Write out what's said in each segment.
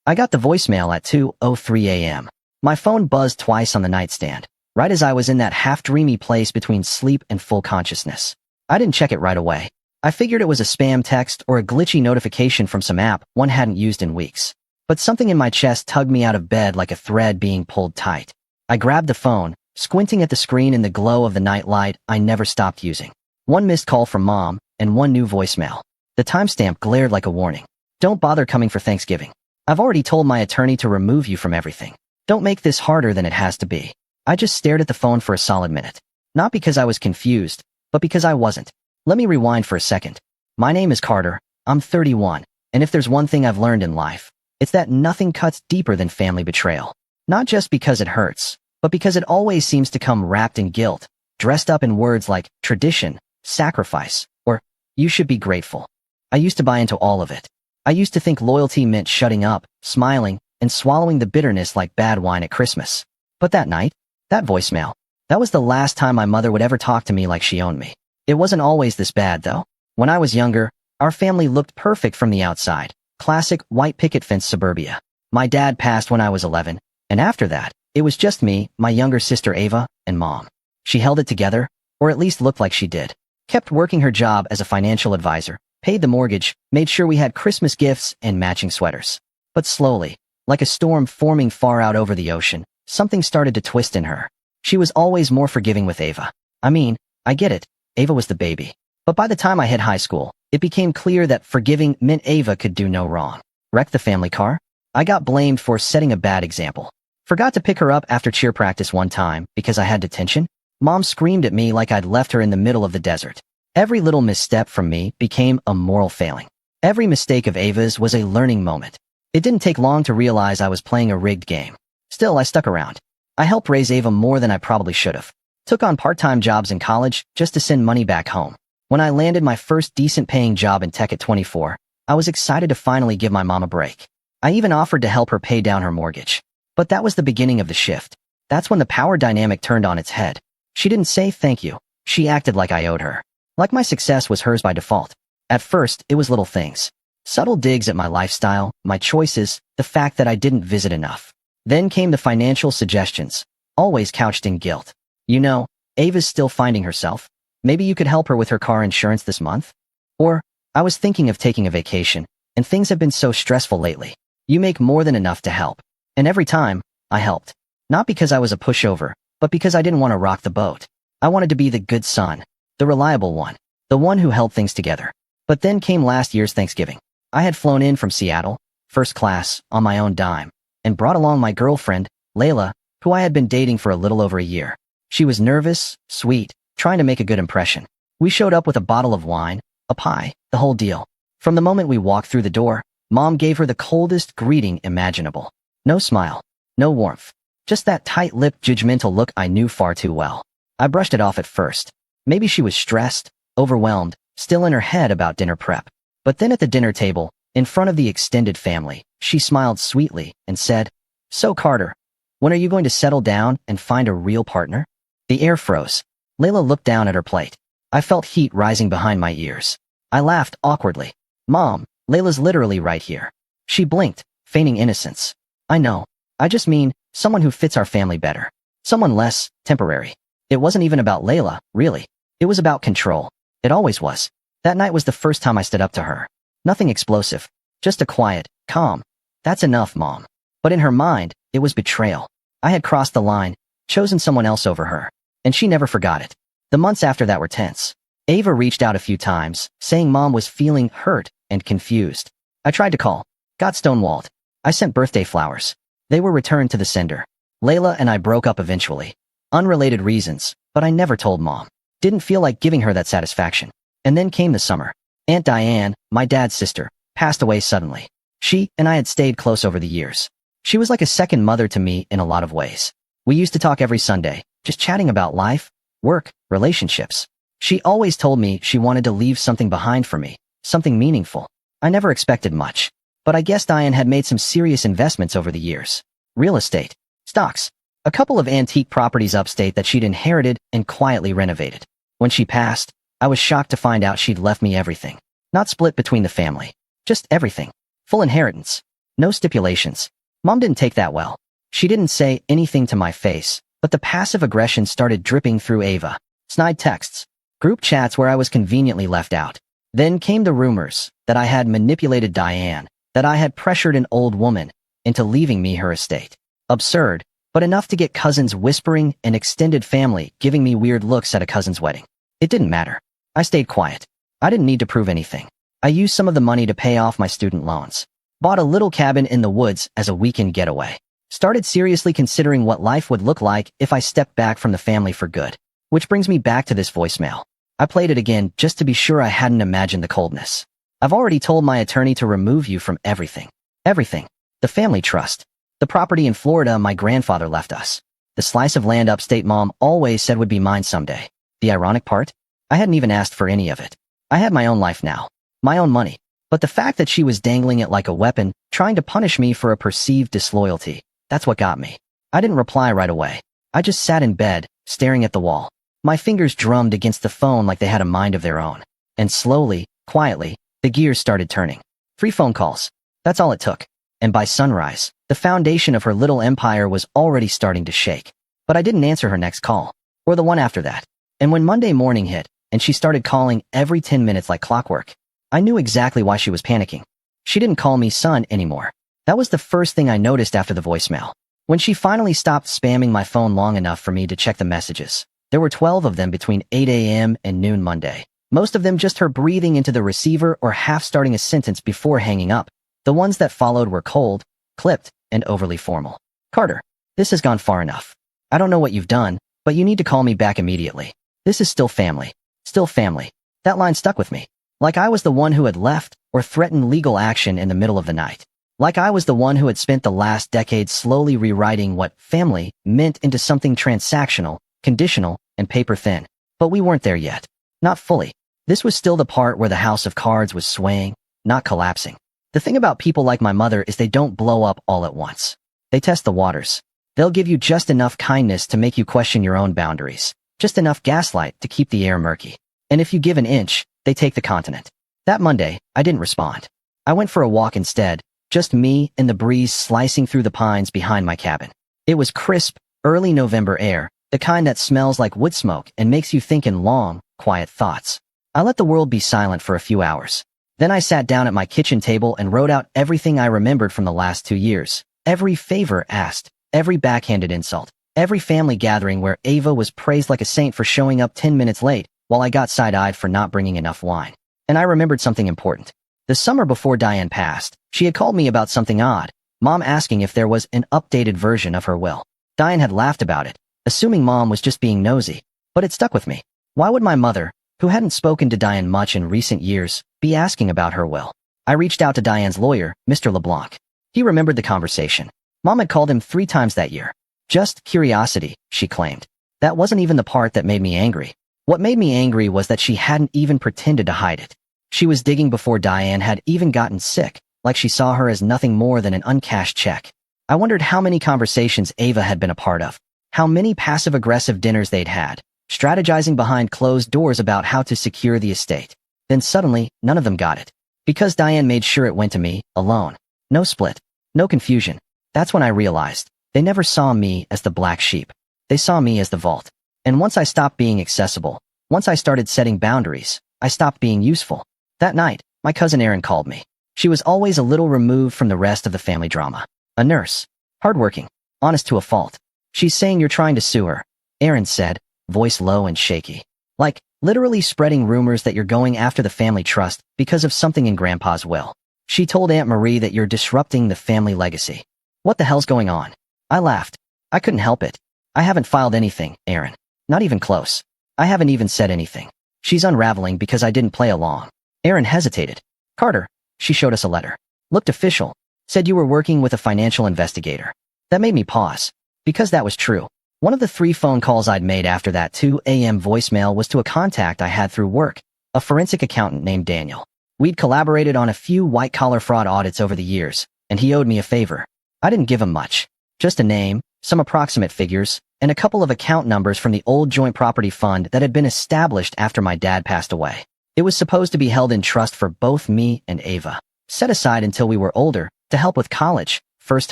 I got the voicemail at 2:03 a.m. My phone buzzed twice on the nightstand, right as I was in that half-dreamy place between sleep and full consciousness. I didn't check it right away. I figured it was a spam text or a glitchy notification from some app one hadn't used in weeks. But something in my chest tugged me out of bed like a thread being pulled tight. I grabbed the phone, squinting at the screen in the glow of the night light I never stopped using. One missed call from Mom, and one new voicemail. The timestamp glared like a warning. Don't bother coming for Thanksgiving. I've already told my attorney to remove you from everything. Don't make this harder than it has to be. I just stared at the phone for a solid minute. Not because I was confused, but because I wasn't. Let me rewind for a second. My name is Carter, I'm 31, and if there's one thing I've learned in life, it's that nothing cuts deeper than family betrayal. Not just because it hurts, but because it always seems to come wrapped in guilt, dressed up in words like tradition, sacrifice, or you should be grateful. I used to buy into all of it. I used to think loyalty meant shutting up, smiling, and swallowing the bitterness like bad wine at Christmas. But that night, that voicemail, that was the last time my mother would ever talk to me like she owned me. It wasn't always this bad, though. When I was younger, our family looked perfect from the outside. Classic white picket fence suburbia. My dad passed when I was 11, and after that, it was just me, my younger sister Ava, and Mom. She held it together, or at least looked like she did. Kept working her job as a financial advisor, paid the mortgage, made sure we had Christmas gifts and matching sweaters. But slowly, like a storm forming far out over the ocean, something started to twist in her. She was always more forgiving with Ava. I mean, I get it, Ava was the baby. But by the time I hit high school, it became clear that forgiving meant Ava could do no wrong. Wreck the family car? I got blamed for setting a bad example. Forgot to pick her up after cheer practice one time because I had detention. Mom screamed at me like I'd left her in the middle of the desert. Every little misstep from me became a moral failing. Every mistake of Ava's was a learning moment. It didn't take long to realize I was playing a rigged game. Still, I stuck around. I helped raise Ava more than I probably should have. Took on part-time jobs in college just to send money back home. When I landed my first decent-paying job in tech at 24, I was excited to finally give my mom a break. I even offered to help her pay down her mortgage. But that was the beginning of the shift. That's when the power dynamic turned on its head. She didn't say thank you. She acted like I owed her. Like my success was hers by default. At first, it was little things. Subtle digs at my lifestyle, my choices, the fact that I didn't visit enough. Then came the financial suggestions, always couched in guilt. You know, Ava's still finding herself. Maybe you could help her with her car insurance this month? Or, I was thinking of taking a vacation, and things have been so stressful lately. You make more than enough to help. And every time, I helped. Not because I was a pushover, but because I didn't want to rock the boat. I wanted to be the good son, the reliable one, the one who held things together. But then came last year's Thanksgiving. I had flown in from Seattle, first class, on my own dime, and brought along my girlfriend, Layla, who I had been dating for a little over a year. She was nervous, sweet, trying to make a good impression. We showed up with a bottle of wine, a pie, the whole deal. From the moment we walked through the door, Mom gave her the coldest greeting imaginable. No smile, no warmth, just that tight-lipped, judgmental look I knew far too well. I brushed it off at first. Maybe she was stressed, overwhelmed, still in her head about dinner prep. But then at the dinner table, in front of the extended family, she smiled sweetly and said, "So Carter, when are you going to settle down and find a real partner?" The air froze. Layla looked down at her plate. I felt heat rising behind my ears. I laughed awkwardly. "Mom, Layla's literally right here." She blinked, feigning innocence. "I know. I just mean, someone who fits our family better. Someone less temporary." It wasn't even about Layla, really. It was about control. It always was. That night was the first time I stood up to her. Nothing explosive. Just a quiet, calm, "That's enough, Mom." But in her mind, it was betrayal. I had crossed the line, chosen someone else over her. And she never forgot it. The months after that were tense. Ava reached out a few times, saying Mom was feeling hurt and confused. I tried to call. Got stonewalled. I sent birthday flowers. They were returned to the sender. Layla and I broke up eventually. Unrelated reasons, but I never told Mom. Didn't feel like giving her that satisfaction. And then came the summer. Aunt Diane, my dad's sister, passed away suddenly. She and I had stayed close over the years. She was like a second mother to me in a lot of ways. We used to talk every Sunday, just chatting about life, work, relationships. She always told me she wanted to leave something behind for me, something meaningful. I never expected much. But I guess Diane had made some serious investments over the years. Real estate, stocks, a couple of antique properties upstate that she'd inherited and quietly renovated. When she passed, I was shocked to find out she'd left me everything. Not split between the family. Just everything. Full inheritance. No stipulations. Mom didn't take that well. She didn't say anything to my face, but the passive aggression started dripping through Ava. Snide texts, group chats where I was conveniently left out. Then came the rumors that I had manipulated Diane, that I had pressured an old woman into leaving me her estate. Absurd, but enough to get cousins whispering and extended family giving me weird looks at a cousin's wedding. It didn't matter. I stayed quiet. I didn't need to prove anything. I used some of the money to pay off my student loans. Bought a little cabin in the woods as a weekend getaway. Started seriously considering what life would look like if I stepped back from the family for good. Which brings me back to this voicemail. I played it again just to be sure I hadn't imagined the coldness. I've already told my attorney to remove you from everything. Everything. The family trust. The property in Florida my grandfather left us. The slice of land upstate Mom always said would be mine someday. The ironic part? I hadn't even asked for any of it. I had my own life now. My own money. But the fact that she was dangling it like a weapon, trying to punish me for a perceived disloyalty, that's what got me. I didn't reply right away. I just sat in bed, staring at the wall. My fingers drummed against the phone like they had a mind of their own. And slowly, quietly, the gears started turning. 3 phone calls. That's all it took. And by sunrise, the foundation of her little empire was already starting to shake. But I didn't answer her next call. Or the one after that. And when Monday morning hit, and she started calling every 10 minutes like clockwork, I knew exactly why she was panicking. She didn't call me son anymore. That was the first thing I noticed after the voicemail. When she finally stopped spamming my phone long enough for me to check the messages, there were 12 of them between 8 a.m. and noon Monday. Most of them just her breathing into the receiver or half starting a sentence before hanging up. The ones that followed were cold, clipped, and overly formal. Carter, this has gone far enough. I don't know what you've done, but you need to call me back immediately. This is still family. Still family. That line stuck with me. Like I was the one who had left or threatened legal action in the middle of the night. Like I was the one who had spent the last decade slowly rewriting what family meant into something transactional, conditional, and paper thin. But we weren't there yet. Not fully. This was still the part where the house of cards was swaying, not collapsing. The thing about people like my mother is they don't blow up all at once. They test the waters. They'll give you just enough kindness to make you question your own boundaries. Just enough gaslight to keep the air murky. And if you give an inch, they take the continent. That Monday, I didn't respond. I went for a walk instead, just me and the breeze slicing through the pines behind my cabin. It was crisp, early November air, the kind that smells like wood smoke and makes you think in long, quiet thoughts. I let the world be silent for a few hours. Then I sat down at my kitchen table and wrote out everything I remembered from the last 2 years. Every favor asked, every backhanded insult, every family gathering where Ava was praised like a saint for showing up 10 minutes late, while I got side-eyed for not bringing enough wine. And I remembered something important. The summer before Diane passed, she had called me about something odd, Mom asking if there was an updated version of her will. Diane had laughed about it, assuming Mom was just being nosy. But it stuck with me. Why would my mother, who hadn't spoken to Diane much in recent years, be asking about her will? I reached out to Diane's lawyer, Mr. LeBlanc. He remembered the conversation. Mom had called him 3 times that year. Just curiosity, she claimed. That wasn't even the part that made me angry. What made me angry was that she hadn't even pretended to hide it. She was digging before Diane had even gotten sick, like she saw her as nothing more than an uncashed check. I wondered how many conversations Ava had been a part of, how many passive-aggressive dinners they'd had, strategizing behind closed doors about how to secure the estate. Then suddenly, none of them got it. Because Diane made sure it went to me, alone. No split. No confusion. That's when I realized, they never saw me as the black sheep. They saw me as the vault. And once I stopped being accessible, once I started setting boundaries, I stopped being useful. That night, my cousin Erin called me. She was always a little removed from the rest of the family drama. A nurse. Hardworking. Honest to a fault. She's saying you're trying to sue her, Erin said, voice low and shaky. Like, literally spreading rumors that you're going after the family trust because of something in Grandpa's will. She told Aunt Marie that you're disrupting the family legacy. What the hell's going on? I laughed. I couldn't help it. I haven't filed anything, Erin. Not even close. I haven't even said anything. She's unraveling because I didn't play along. Erin hesitated. Carter, she showed us a letter. Looked official. Said you were working with a financial investigator. That made me pause. Because that was true. One of the 3 phone calls I'd made after that 2 a.m. voicemail was to a contact I had through work, a forensic accountant named Daniel. We'd collaborated on a few white-collar fraud audits over the years, and he owed me a favor. I didn't give him much. Just a name, some approximate figures, and a couple of account numbers from the old joint property fund that had been established after my dad passed away. It was supposed to be held in trust for both me and Ava, set aside until we were older, to to help with college, first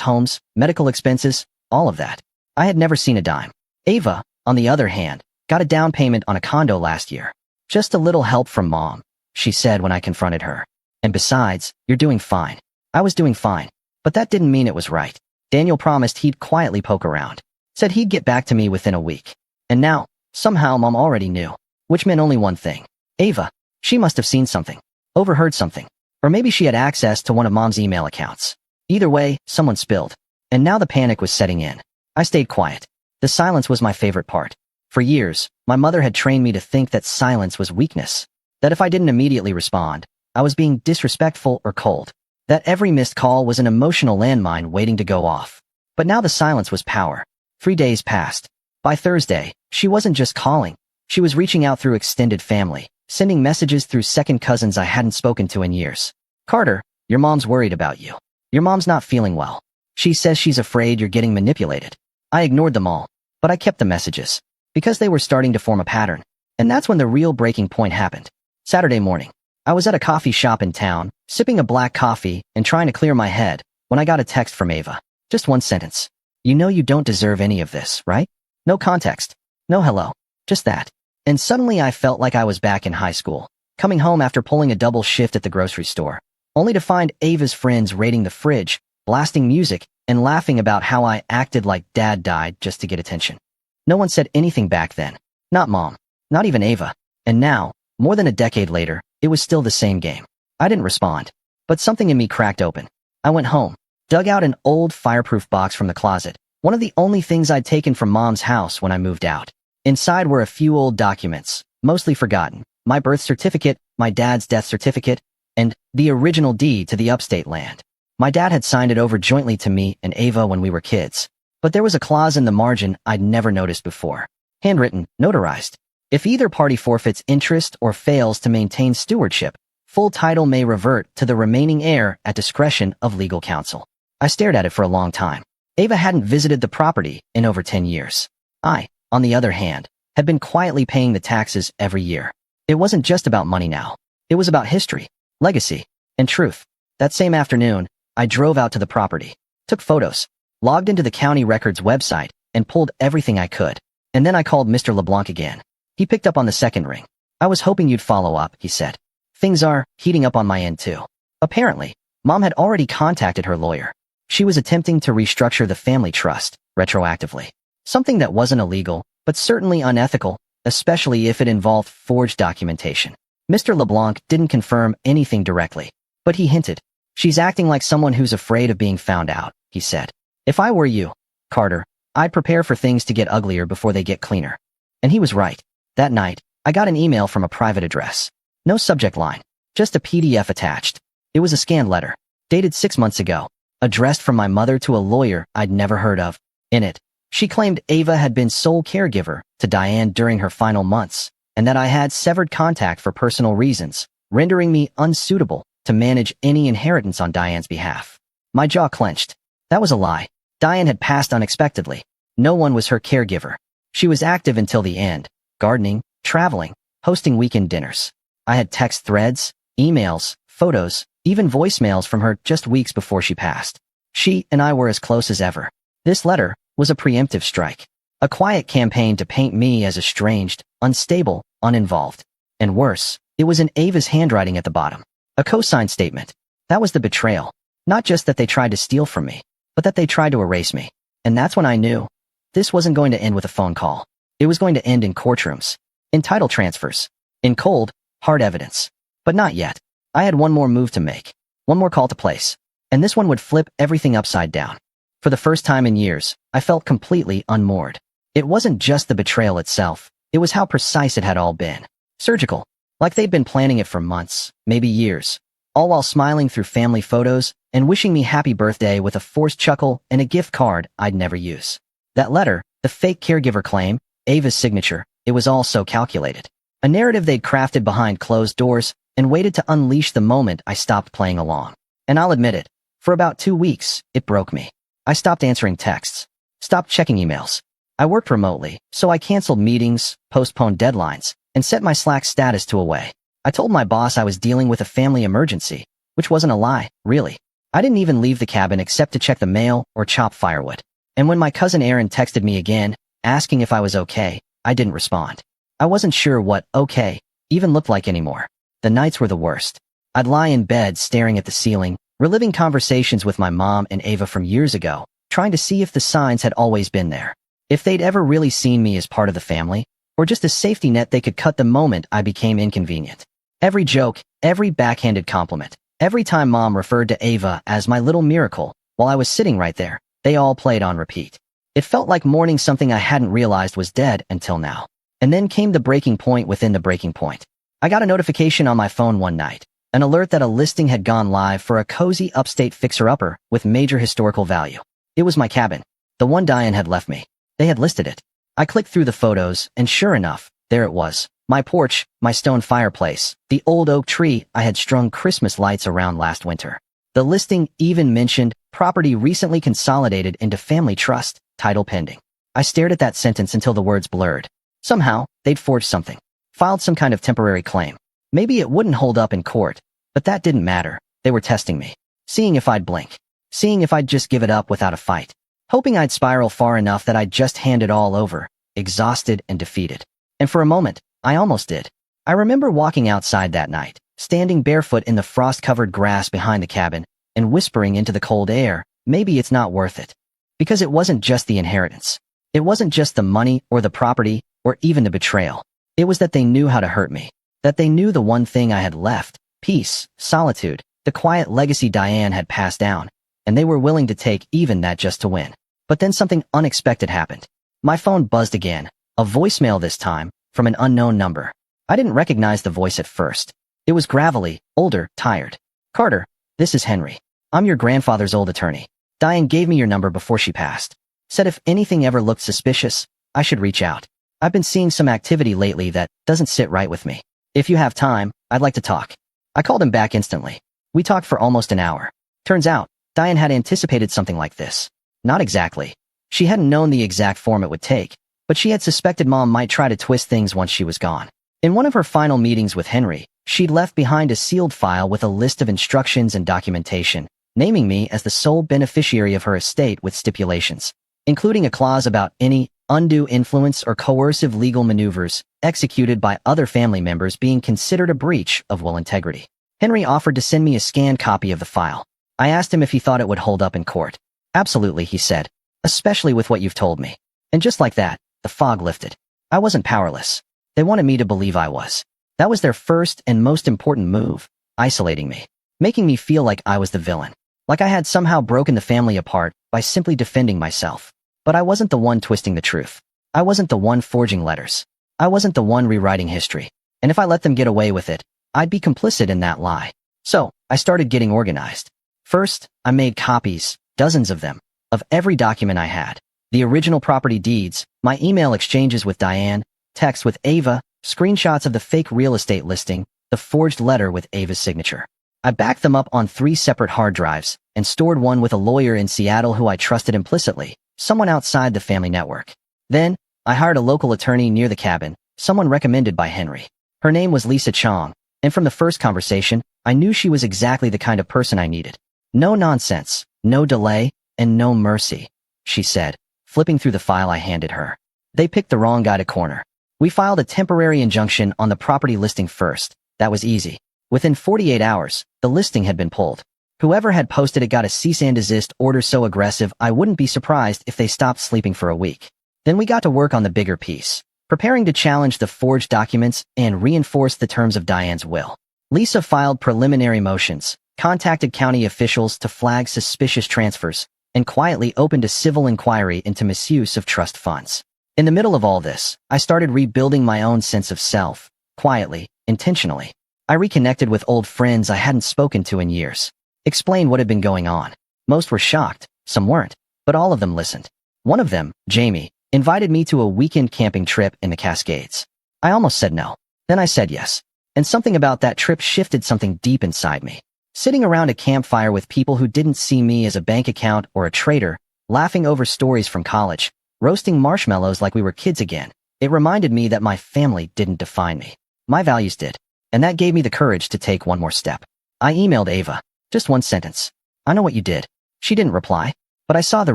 homes, medical expenses, all of that. I had never seen a dime. Ava, on the other hand, got a down payment on a condo last year. Just a little help from Mom, she said when I confronted her. And besides, you're doing fine. I was doing fine, but that didn't mean it was right. Daniel promised he'd quietly poke around. Said he'd get back to me within a week. And now, somehow Mom already knew. Which meant only one thing. Ava. She must have seen something. Overheard something. Or maybe she had access to one of Mom's email accounts. Either way, someone spilled. And now the panic was setting in. I stayed quiet. The silence was my favorite part. For years, my mother had trained me to think that silence was weakness. That if I didn't immediately respond, I was being disrespectful or cold. That every missed call was an emotional landmine waiting to go off. But now the silence was power. 3 days passed. By Thursday, she wasn't just calling. She was reaching out through extended family, sending messages through second cousins I hadn't spoken to in years. Carter, your mom's worried about you. Your mom's not feeling well. She says she's afraid you're getting manipulated. I ignored them all, but I kept the messages. Because they were starting to form a pattern. And that's when the real breaking point happened. Saturday morning. I was at a coffee shop in town, sipping a black coffee and trying to clear my head, when I got a text from Ava. Just one sentence. You know you don't deserve any of this, right? No context. No hello. Just that. And suddenly I felt like I was back in high school, coming home after pulling a double shift at the grocery store, only to find Ava's friends raiding the fridge, blasting music, and laughing about how I acted like Dad died just to get attention. No one said anything back then. Not Mom. Not even Ava. And now, more than a decade later, it was still the same game. I didn't respond. But something in me cracked open. I went home, dug out an old fireproof box from the closet, one of the only things I'd taken from Mom's house when I moved out. Inside were a few old documents, mostly forgotten. My birth certificate, my dad's death certificate, and the original deed to the upstate land. My dad had signed it over jointly to me and Ava when we were kids. But there was a clause in the margin I'd never noticed before. Handwritten, notarized. If either party forfeits interest or fails to maintain stewardship, full title may revert to the remaining heir at discretion of legal counsel. I stared at it for a long time. Ava hadn't visited the property in over 10 years. I, on the other hand, had been quietly paying the taxes every year. It wasn't just about money now. It was about history, legacy, and truth. That same afternoon, I drove out to the property, took photos, logged into the county records website, and pulled everything I could. And then I called Mr. LeBlanc again. He picked up on the second ring. I was hoping you'd follow up, he said. Things are heating up on my end too. Apparently, Mom had already contacted her lawyer. She was attempting to restructure the family trust, retroactively. Something that wasn't illegal, but certainly unethical, especially if it involved forged documentation. Mr. LeBlanc didn't confirm anything directly, but he hinted. She's acting like someone who's afraid of being found out, he said. If I were you, Carter, I'd prepare for things to get uglier before they get cleaner. And he was right. That night, I got an email from a private address. No subject line, just a PDF attached. It was a scanned letter, dated 6 months ago, addressed from my mother to a lawyer I'd never heard of. In it, she claimed Ava had been sole caregiver to Diane during her final months, and that I had severed contact for personal reasons, rendering me unsuitable to manage any inheritance on Diane's behalf. My jaw clenched. That was a lie. Diane had passed unexpectedly. No one was her caregiver. She was active until the end, gardening, traveling, hosting weekend dinners. I had text threads, emails, photos, even voicemails from her just weeks before she passed. She and I were as close as ever. This letter was a preemptive strike. A quiet campaign to paint me as estranged, unstable, uninvolved. And worse, it was in Ava's handwriting at the bottom. A co-signed statement. That was the betrayal. Not just that they tried to steal from me, but that they tried to erase me. And that's when I knew. This wasn't going to end with a phone call. It was going to end in courtrooms. In title transfers. In cold, hard evidence. But not yet. I had one more move to make. One more call to place. And this one would flip everything upside down. For the first time in years, I felt completely unmoored. It wasn't just the betrayal itself. It was how precise it had all been. Surgical. Like they'd been planning it for months, maybe years. All while smiling through family photos and wishing me happy birthday with a forced chuckle and a gift card I'd never use. That letter, the fake caregiver claim, Ava's signature, it was all so calculated. A narrative they'd crafted behind closed doors and waited to unleash the moment I stopped playing along. And I'll admit it, for about 2 weeks, it broke me. I stopped answering texts, stopped checking emails. I worked remotely, so I canceled meetings, postponed deadlines, and set my Slack status to away. I told my boss I was dealing with a family emergency, which wasn't a lie, really. I didn't even leave the cabin except to check the mail or chop firewood. And when my cousin Aaron texted me again, asking if I was okay, I didn't respond. I wasn't sure what okay even looked like anymore. The nights were the worst. I'd lie in bed staring at the ceiling, reliving conversations with my mom and Ava from years ago, trying to see if the signs had always been there. If they'd ever really seen me as part of the family, or just a safety net they could cut the moment I became inconvenient. Every joke, every backhanded compliment, every time Mom referred to Ava as my little miracle, while I was sitting right there, they all played on repeat. It felt like mourning something I hadn't realized was dead until now. And then came the breaking point within the breaking point. I got a notification on my phone one night, an alert that a listing had gone live for a cozy upstate fixer-upper with major historical value. It was my cabin, the one Diane had left me. They had listed it. I clicked through the photos, and sure enough, there it was. My porch, my stone fireplace, the old oak tree I had strung Christmas lights around last winter. The listing even mentioned property recently consolidated into family trust, title pending. I stared at that sentence until the words blurred. Somehow, they'd forged something. Filed some kind of temporary claim. Maybe it wouldn't hold up in court, but that didn't matter. They were testing me. Seeing if I'd blink. Seeing if I'd just give it up without a fight. Hoping I'd spiral far enough that I'd just hand it all over, exhausted and defeated. And for a moment, I almost did. I remember walking outside that night, standing barefoot in the frost-covered grass behind the cabin, and whispering into the cold air, maybe it's not worth it. Because it wasn't just the inheritance. It wasn't just the money or the property or even the betrayal. It was that they knew how to hurt me. That they knew the one thing I had left, peace, solitude, the quiet legacy Diane had passed down, and they were willing to take even that just to win. But then something unexpected happened. My phone buzzed again, a voicemail this time, from an unknown number. I didn't recognize the voice at first. It was gravelly, older, tired. Carter, this is Henry. I'm your grandfather's old attorney. Diane gave me your number before she passed. Said if anything ever looked suspicious, I should reach out. I've been seeing some activity lately that doesn't sit right with me. If you have time, I'd like to talk. I called him back instantly. We talked for almost an hour. Turns out, Diane had anticipated something like this. Not exactly. She hadn't known the exact form it would take, but she had suspected Mom might try to twist things once she was gone. In one of her final meetings with Henry, she'd left behind a sealed file with a list of instructions and documentation, naming me as the sole beneficiary of her estate with stipulations, including a clause about any undue influence or coercive legal maneuvers executed by other family members being considered a breach of will integrity. Henry offered to send me a scanned copy of the file. I asked him if he thought it would hold up in court. Absolutely, he said, especially with what you've told me. And just like that, the fog lifted. I wasn't powerless. They wanted me to believe I was. That was their first and most important move, isolating me, making me feel like I was the villain, like I had somehow broken the family apart by simply defending myself. But I wasn't the one twisting the truth. I wasn't the one forging letters. I wasn't the one rewriting history. And if I let them get away with it, I'd be complicit in that lie. So, I started getting organized. First, I made copies, dozens of them, of every document I had. The original property deeds, my email exchanges with Diane, texts with Ava, screenshots of the fake real estate listing, the forged letter with Ava's signature. I backed them up on 3 separate hard drives and stored one with a lawyer in Seattle who I trusted implicitly, someone outside the family network. Then, I hired a local attorney near the cabin, someone recommended by Henry. Her name was Lisa Chong, and from the first conversation, I knew she was exactly the kind of person I needed. No nonsense, no delay, and no mercy, she said, flipping through the file I handed her. They picked the wrong guy to corner. We filed a temporary injunction on the property listing first. That was easy. Within 48 hours, the listing had been pulled. Whoever had posted it got a cease and desist order so aggressive I wouldn't be surprised if they stopped sleeping for a week. Then we got to work on the bigger piece, preparing to challenge the forged documents and reinforce the terms of Diane's will. Lisa filed preliminary motions, contacted county officials to flag suspicious transfers, and quietly opened a civil inquiry into misuse of trust funds. In the middle of all this, I started rebuilding my own sense of self, quietly, intentionally. I reconnected with old friends I hadn't spoken to in years. Explained what had been going on. Most were shocked, some weren't, but all of them listened. One of them, Jamie, invited me to a weekend camping trip in the Cascades. I almost said no. Then I said yes. And something about that trip shifted something deep inside me. Sitting around a campfire with people who didn't see me as a bank account or a traitor, laughing over stories from college, roasting marshmallows like we were kids again, it reminded me that my family didn't define me. My values did. And that gave me the courage to take one more step. I emailed Ava. Just one sentence. I know what you did. She didn't reply, but I saw the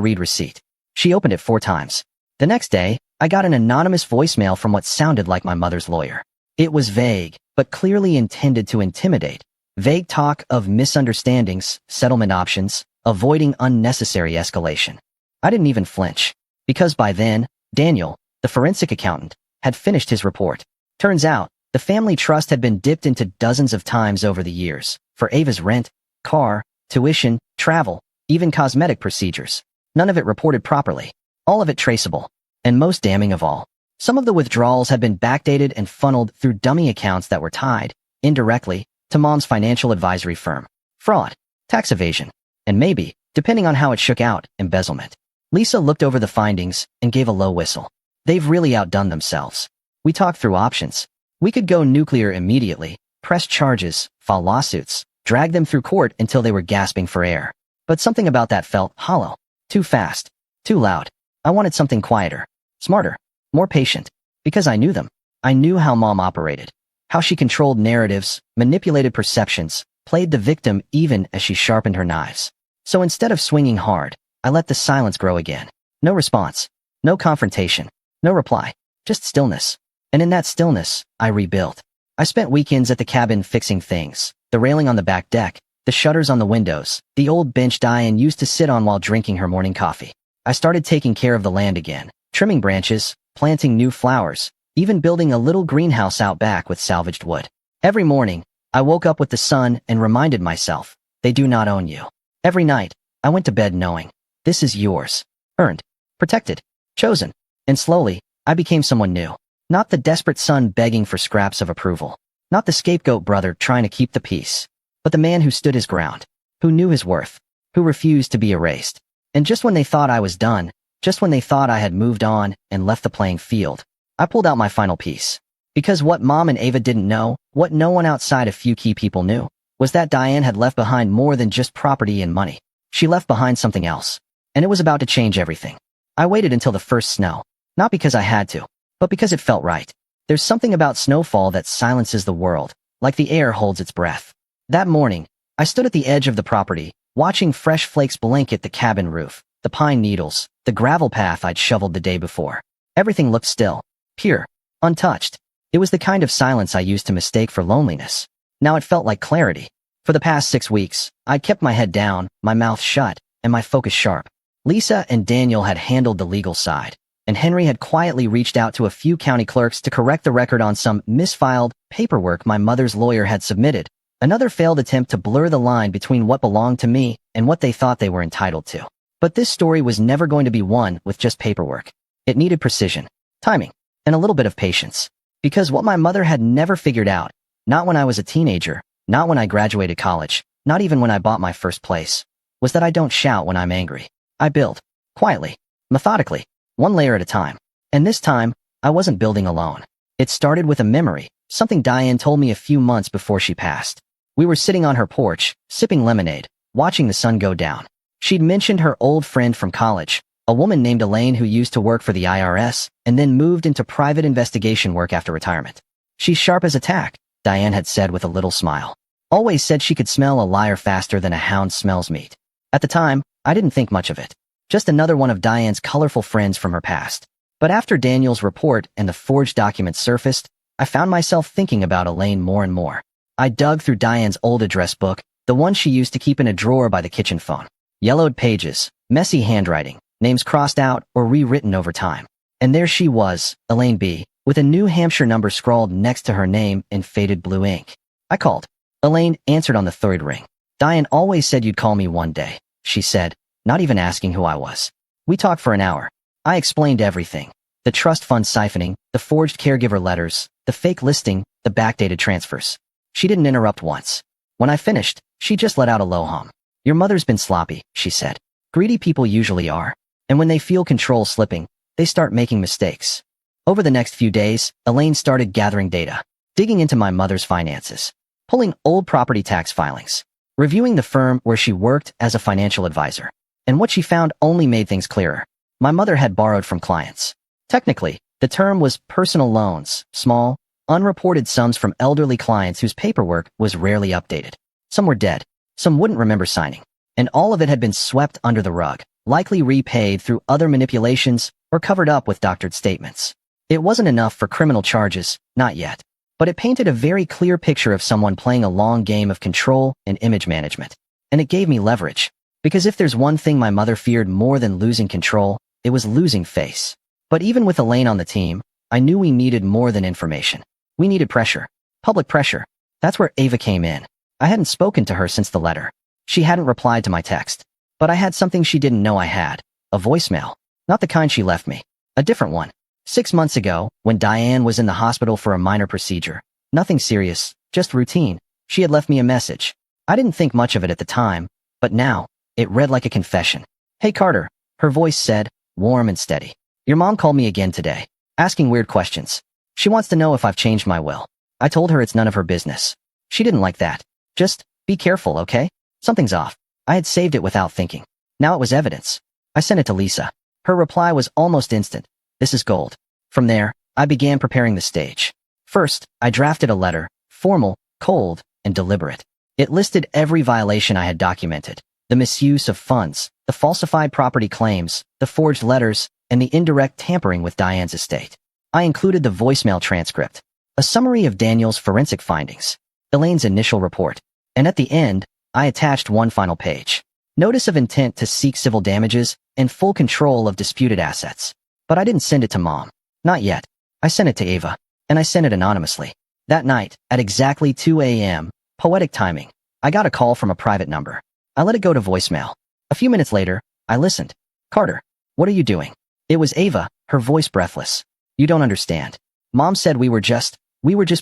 read receipt. She opened it 4 times. The next day, I got an anonymous voicemail from what sounded like my mother's lawyer. It was vague, but clearly intended to intimidate. Vague talk of misunderstandings, settlement options, avoiding unnecessary escalation. I didn't even flinch, because by then, Daniel, the forensic accountant, had finished his report. Turns out, the family trust had been dipped into dozens of times over the years, for Ava's rent, car, tuition, travel, even cosmetic procedures. None of it reported properly. All of it traceable. And most damning of all, some of the withdrawals had been backdated and funneled through dummy accounts that were tied, indirectly, to Mom's financial advisory firm. Fraud, tax evasion, and maybe, depending on how it shook out, embezzlement. Lisa looked over the findings and gave a low whistle. They've really outdone themselves. We talked through options. We could go nuclear immediately, press charges, file lawsuits, drag them through court until they were gasping for air. But something about that felt hollow. Too fast. Too loud. I wanted something quieter. Smarter. More patient. Because I knew them. I knew how Mom operated. How she controlled narratives, manipulated perceptions, played the victim even as she sharpened her knives. So instead of swinging hard, I let the silence grow again. No response. No confrontation. No reply. Just stillness. And in that stillness, I rebuilt. I spent weekends at the cabin fixing things. The railing on the back deck, the shutters on the windows, the old bench Diane used to sit on while drinking her morning coffee. I started taking care of the land again, trimming branches, planting new flowers, even building a little greenhouse out back with salvaged wood. Every morning, I woke up with the sun and reminded myself, they do not own you. Every night, I went to bed knowing, this is yours. Earned, protected, chosen. And slowly, I became someone new. Not the desperate son begging for scraps of approval. Not the scapegoat brother trying to keep the peace. But the man who stood his ground. Who knew his worth. Who refused to be erased. And just when they thought I was done, just when they thought I had moved on and left the playing field, I pulled out my final piece. Because what Mom and Ava didn't know, what no one outside a few key people knew, was that Diane had left behind more than just property and money. She left behind something else. And it was about to change everything. I waited until the first snow. Not because I had to, but because it felt right. There's something about snowfall that silences the world, like the air holds its breath. That morning, I stood at the edge of the property, watching fresh flakes blanket the cabin roof, the pine needles, the gravel path I'd shoveled the day before. Everything looked still, pure, untouched. It was the kind of silence I used to mistake for loneliness. Now it felt like clarity. For the past 6 weeks, I'd kept my head down, my mouth shut, and my focus sharp. Lisa and Daniel had handled the legal side, and Henry had quietly reached out to a few county clerks to correct the record on some misfiled paperwork my mother's lawyer had submitted. Another failed attempt to blur the line between what belonged to me and what they thought they were entitled to. But this story was never going to be one with just paperwork. It needed precision, timing, and a little bit of patience. Because what my mother had never figured out, not when I was a teenager, not when I graduated college, not even when I bought my first place, was that I don't shout when I'm angry. I build. Quietly. Methodically. One layer at a time. And this time, I wasn't building alone. It started with a memory, something Diane told me a few months before she passed. We were sitting on her porch, sipping lemonade, watching the sun go down. She'd mentioned her old friend from college, a woman named Elaine who used to work for the IRS and then moved into private investigation work after retirement. She's sharp as a tack, Diane had said with a little smile. Always said she could smell a liar faster than a hound smells meat. At the time, I didn't think much of it. Just another one of Diane's colorful friends from her past. But after Daniel's report and the forged documents surfaced, I found myself thinking about Elaine more and more. I dug through Diane's old address book, the one she used to keep in a drawer by the kitchen phone. Yellowed pages, messy handwriting, names crossed out or rewritten over time. And there she was, Elaine B., with a New Hampshire number scrawled next to her name in faded blue ink. I called. Elaine answered on the third ring. Diane always said you'd call me one day, she said, not even asking who I was. We talked for an hour. I explained everything. The trust fund siphoning, the forged caregiver letters, the fake listing, the backdated transfers. She didn't interrupt once. When I finished, she just let out a low hum. Your mother's been sloppy, she said. Greedy people usually are. And when they feel control slipping, they start making mistakes. Over the next few days, Elaine started gathering data, digging into my mother's finances, pulling old property tax filings, reviewing the firm where she worked as a financial advisor. And what she found only made things clearer. My mother had borrowed from clients. Technically, the term was personal loans, small, unreported sums from elderly clients whose paperwork was rarely updated. Some were dead. Some wouldn't remember signing. and all of it had been swept under the rug, likely repaid through other manipulations or covered up with doctored statements. It wasn't enough for criminal charges, not yet, but it painted a very clear picture of someone playing a long game of control and image management. And it gave me leverage, because if there's one thing my mother feared more than losing control, it was losing face. But even with Elaine on the team, I knew we needed more than information. We needed pressure. Public pressure. That's where Ava came in. I hadn't spoken to her since the letter. She hadn't replied to my text. But I had something she didn't know I had. A voicemail. Not the kind she left me. A different one. 6 months ago, when Diane was in the hospital for a minor procedure. Nothing serious, just routine. She had left me a message. I didn't think much of it at the time, but now, it read like a confession. "Hey Carter," her voice said, warm and steady. "Your mom called me again today, asking weird questions. She wants to know if I've changed my will. I told her it's none of her business. She didn't like that. Just, be careful, okay? Something's off." I had saved it without thinking. Now it was evidence. I sent it to Lisa. Her reply was almost instant. "This is gold." From there, I began preparing the stage. First, I drafted a letter, formal, cold, and deliberate. It listed every violation I had documented. The misuse of funds, the falsified property claims, the forged letters, and the indirect tampering with Diane's estate. I included the voicemail transcript, a summary of Daniel's forensic findings, Elaine's initial report, and at the end, I attached one final page. Notice of intent to seek civil damages and full control of disputed assets. But I didn't send it to Mom. Not yet. I sent it to Ava, and I sent it anonymously. That night, at exactly 2 a.m., poetic timing, I got a call from a private number. I let it go to voicemail. A few minutes later, I listened. "Carter, what are you doing?" It was Ava, her voice breathless. "You don't understand. Mom said we were just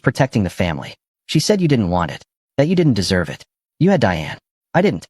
protecting the family. She said you didn't want it, that you didn't deserve it. You had Diane. I didn't."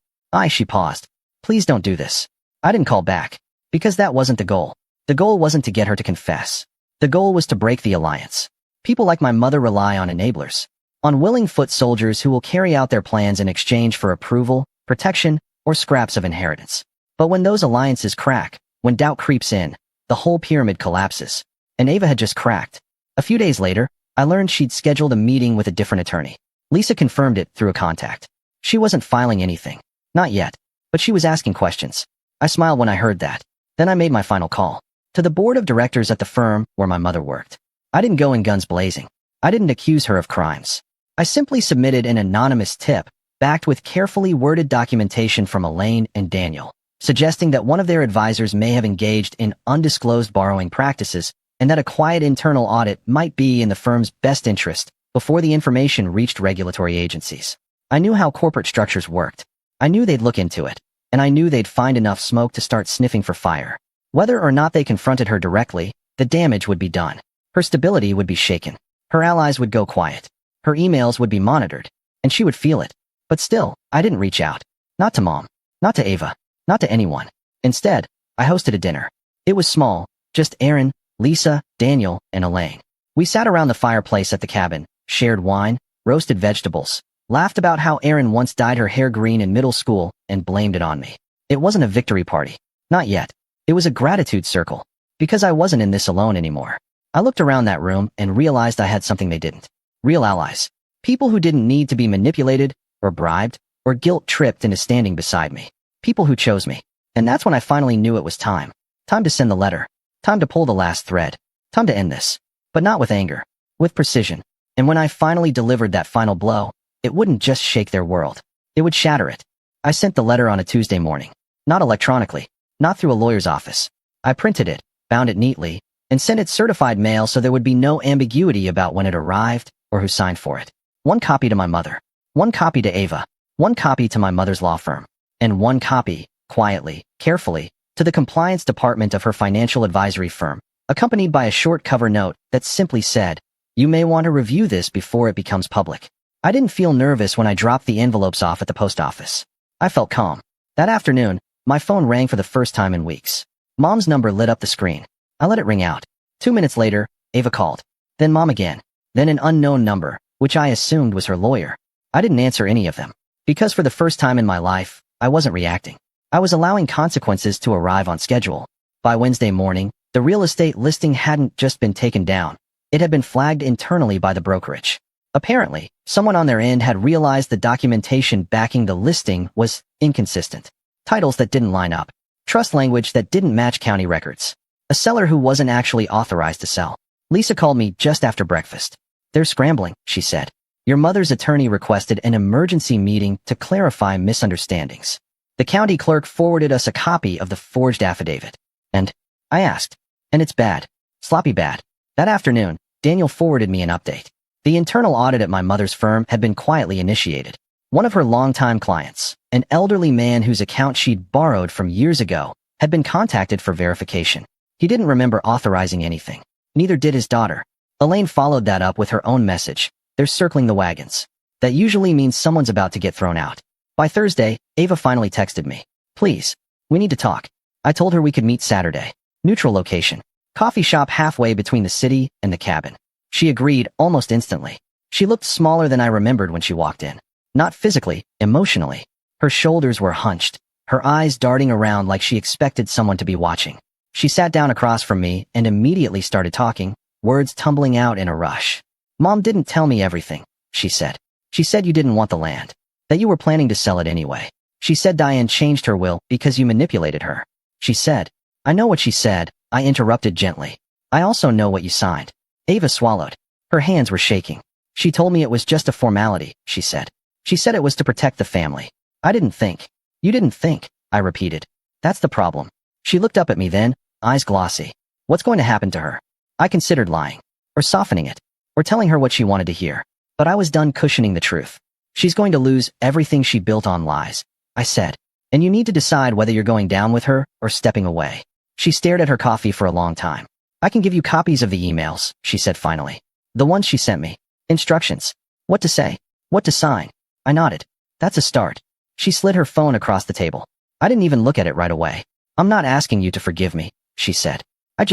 She paused. "Please don't do this." I didn't call back, because that wasn't the goal. The goal wasn't to get her to confess. The goal was to break the alliance. People like my mother rely on enablers, on willing foot soldiers who will carry out their plans in exchange for approval, protection, or scraps of inheritance. But when those alliances crack, when doubt creeps in, the whole pyramid collapses. And Ava had just cracked. A few days later, I learned she'd scheduled a meeting with a different attorney. Lisa confirmed it through a contact. She wasn't filing anything. Not yet. But she was asking questions. I smiled when I heard that. Then I made my final call. To the board of directors at the firm where my mother worked. I didn't go in guns blazing. I didn't accuse her of crimes. I simply submitted an anonymous tip, backed with carefully worded documentation from Elaine and Daniel, suggesting that one of their advisors may have engaged in undisclosed borrowing practices and that a quiet internal audit might be in the firm's best interest before the information reached regulatory agencies. I knew how corporate structures worked. I knew they'd look into it, and I knew they'd find enough smoke to start sniffing for fire. Whether or not they confronted her directly, the damage would be done. Her stability would be shaken. Her allies would go quiet. Her emails would be monitored, and she would feel it. But still, I didn't reach out. Not to Mom. Not to Ava. Not to anyone. Instead, I hosted a dinner. It was small, just Aaron, Lisa, Daniel, and Elaine. We sat around the fireplace at the cabin, shared wine, roasted vegetables, laughed about how Aaron once dyed her hair green in middle school, and blamed it on me. It wasn't a victory party. Not yet. It was a gratitude circle. Because I wasn't in this alone anymore. I looked around that room and realized I had something they didn't. Real allies. People who didn't need to be manipulated, or bribed, or guilt-tripped into standing beside me. People who chose me. And that's when I finally knew it was time. Time to send the letter. Time to pull the last thread. Time to end this. But not with anger. With precision. And when I finally delivered that final blow, it wouldn't just shake their world. It would shatter it. I sent the letter on a Tuesday morning. Not electronically. Not through a lawyer's office. I printed it, bound it neatly, and sent it certified mail so there would be no ambiguity about when it arrived or who signed for it. One copy to my mother. One copy to Ava. One copy to my mother's law firm. And one copy, quietly, carefully, to the compliance department of her financial advisory firm, accompanied by a short cover note that simply said, "You may want to review this before it becomes public." I didn't feel nervous when I dropped the envelopes off at the post office. I felt calm. That afternoon, my phone rang for the first time in weeks. Mom's number lit up the screen. I let it ring out. 2 minutes later, Ava called. Then Mom again. Then an unknown number, which I assumed was her lawyer. I didn't answer any of them. Because for the first time in my life, I wasn't reacting. I was allowing consequences to arrive on schedule. By Wednesday morning, the real estate listing hadn't just been taken down. It had been flagged internally by the brokerage. Apparently, someone on their end had realized the documentation backing the listing was inconsistent. titles that didn't line up, trust language that didn't match county records, a seller who wasn't actually authorized to sell. Lisa called me just after breakfast. "They're scrambling," she said. "Your mother's attorney requested an emergency meeting to clarify misunderstandings. The county clerk forwarded us a copy of the forged affidavit. And I asked, and it's bad. Sloppy bad." That afternoon, Daniel forwarded me an update. The internal audit at my mother's firm had been quietly initiated. One of her longtime clients, an elderly man whose account she'd borrowed from years ago, had been contacted for verification. He didn't remember authorizing anything. Neither did his daughter. Elaine followed that up with her own message. "They're circling the wagons." That usually means someone's about to get thrown out. By Thursday, Ava finally texted me. "Please, we need to talk." I told her we could meet Saturday. Neutral location. Coffee shop halfway between the city and the cabin. She agreed almost instantly. She looked smaller than I remembered when she walked in. Not physically, emotionally. Her shoulders were hunched, her eyes darting around like she expected someone to be watching. She sat down across from me and immediately started talking, words tumbling out in a rush. "Mom didn't tell me everything," she said. "She said you didn't want the land, that you were planning to sell it anyway. She said Diane changed her will because you manipulated her. She said." "I know what she said," I interrupted gently. "I also know what you signed." Ava swallowed. Her hands were shaking. "She told me it was just a formality," she said. "She said it was to protect the family. I didn't think." "You didn't think," I repeated. "That's the problem." She looked up at me then, eyes glossy. "What's going to happen to her?" I considered lying, or softening it, or telling her what she wanted to hear. But I was done cushioning the truth. "She's going to lose everything she built on lies," I said. "And you need to decide whether you're going down with her or stepping away." She stared at her coffee for a long time. "I can give you copies of the emails," she said finally. "The ones she sent me. Instructions. What to say. What to sign." I nodded. "That's a start." She slid her phone across the table. I didn't even look at it right away. "I'm not asking you to forgive me," she said. I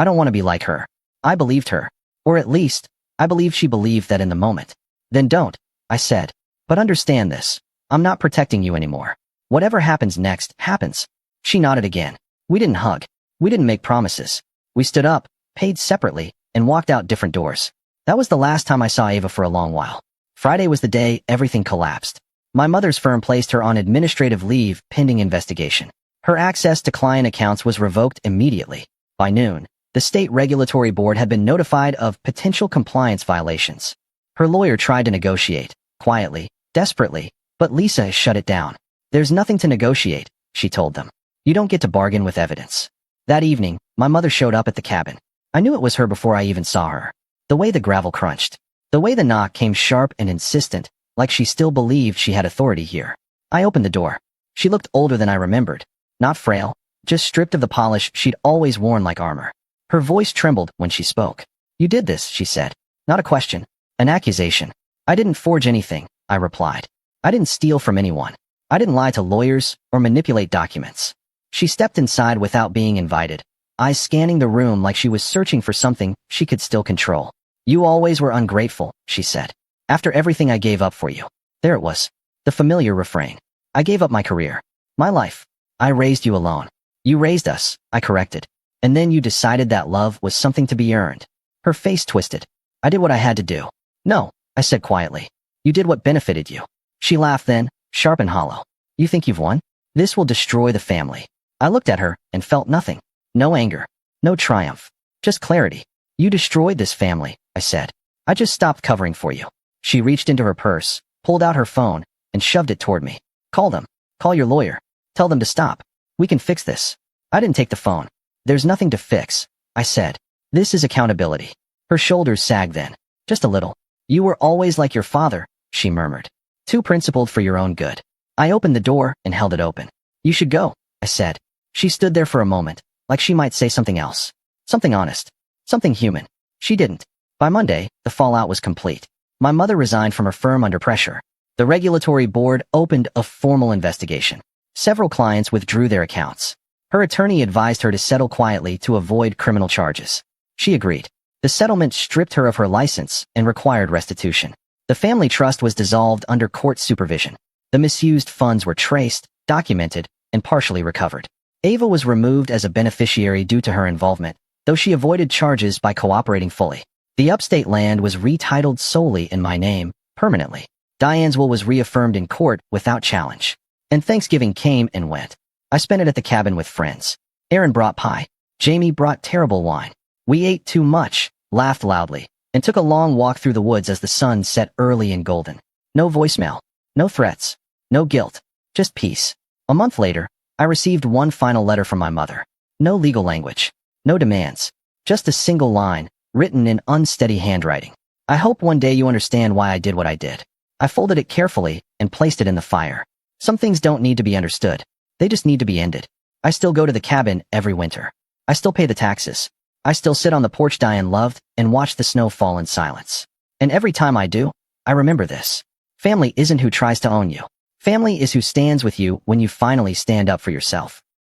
don't want to be like her." I believed her. Or at least, I believed she believed that in the moment. "Then don't," I said. "But understand this. I'm not protecting you anymore. Whatever happens next, happens." She nodded again. We didn't hug. We didn't make promises. We stood up, paid separately, and walked out different doors. That was the last time I saw Ava for a long while. Friday was the day everything collapsed. My mother's firm placed her on administrative leave pending investigation. Her access to client accounts was revoked immediately. By noon, the state regulatory board had been notified of potential compliance violations. Her lawyer tried to negotiate, quietly, desperately, but Lisa shut it down. "There's nothing to negotiate," she told them. "You don't get to bargain with evidence." That evening, my mother showed up at the cabin. I knew it was her before I even saw her. The way the gravel crunched. The way the knock came sharp and insistent, like she still believed she had authority here. I opened the door. She looked older than I remembered. Not frail, just stripped of the polish she'd always worn like armor. Her voice trembled when she spoke. "You did this," she said. "Not a question. An accusation." "I didn't forge anything," I replied. "I didn't steal from anyone. I didn't lie to lawyers or manipulate documents." She stepped inside without being invited, eyes scanning the room like she was searching for something she could still control. "You always were ungrateful," she said. "After everything I gave up for you." There it was. The familiar refrain. "I gave up my career. My life. I raised you alone. You raised us," I corrected. "And then you decided that love was something to be earned." Her face twisted. "I did what I had to do." "No," I said quietly. "You did what benefited you." She laughed then, sharp and hollow. "You think you've won? This will destroy the family." I looked at her and felt nothing. No anger. No triumph. Just clarity. "You destroyed this family," I said. "I just stopped covering for you." She reached into her purse, pulled out her phone, and shoved it toward me. "Call them. Call your lawyer. Tell them to stop. We can fix this." I didn't take the phone. "There's nothing to fix," I said. "This is accountability." Her shoulders sagged then. Just a little. "You were always like your father," she murmured. "Too principled for your own good." I opened the door and held it open. "You should go," I said. She stood there for a moment, like she might say something else. Something honest. Something human. She didn't. By Monday, the fallout was complete. My mother resigned from her firm under pressure. The regulatory board opened a formal investigation. Several clients withdrew their accounts. Her attorney advised her to settle quietly to avoid criminal charges. She agreed. The settlement stripped her of her license and required restitution. The family trust was dissolved under court supervision. The misused funds were traced, documented, and partially recovered. Ava was removed as a beneficiary due to her involvement, though she avoided charges by cooperating fully. The upstate land was retitled solely in my name, permanently. Diane's will was reaffirmed in court without challenge. And Thanksgiving came and went. I spent it at the cabin with friends. Aaron brought pie. Jamie brought terrible wine. We ate too much, laughed loudly, and took a long walk through the woods as the sun set early and golden. No voicemail. No threats. No guilt. Just peace. A month later, I received one final letter from my mother. No legal language. No demands. Just a single line, written in unsteady handwriting. I hope one day you understand why I did what I did. I folded it carefully and placed it in the fire. Some things don't need to be understood. They just need to be ended. I still go to the cabin every winter. I still pay the taxes. I still sit on the porch Diane loved and watch the snow fall in silence. And every time I do, I remember this. Family isn't who tries to own you. Family is who stands with you when you finally stand up for yourself.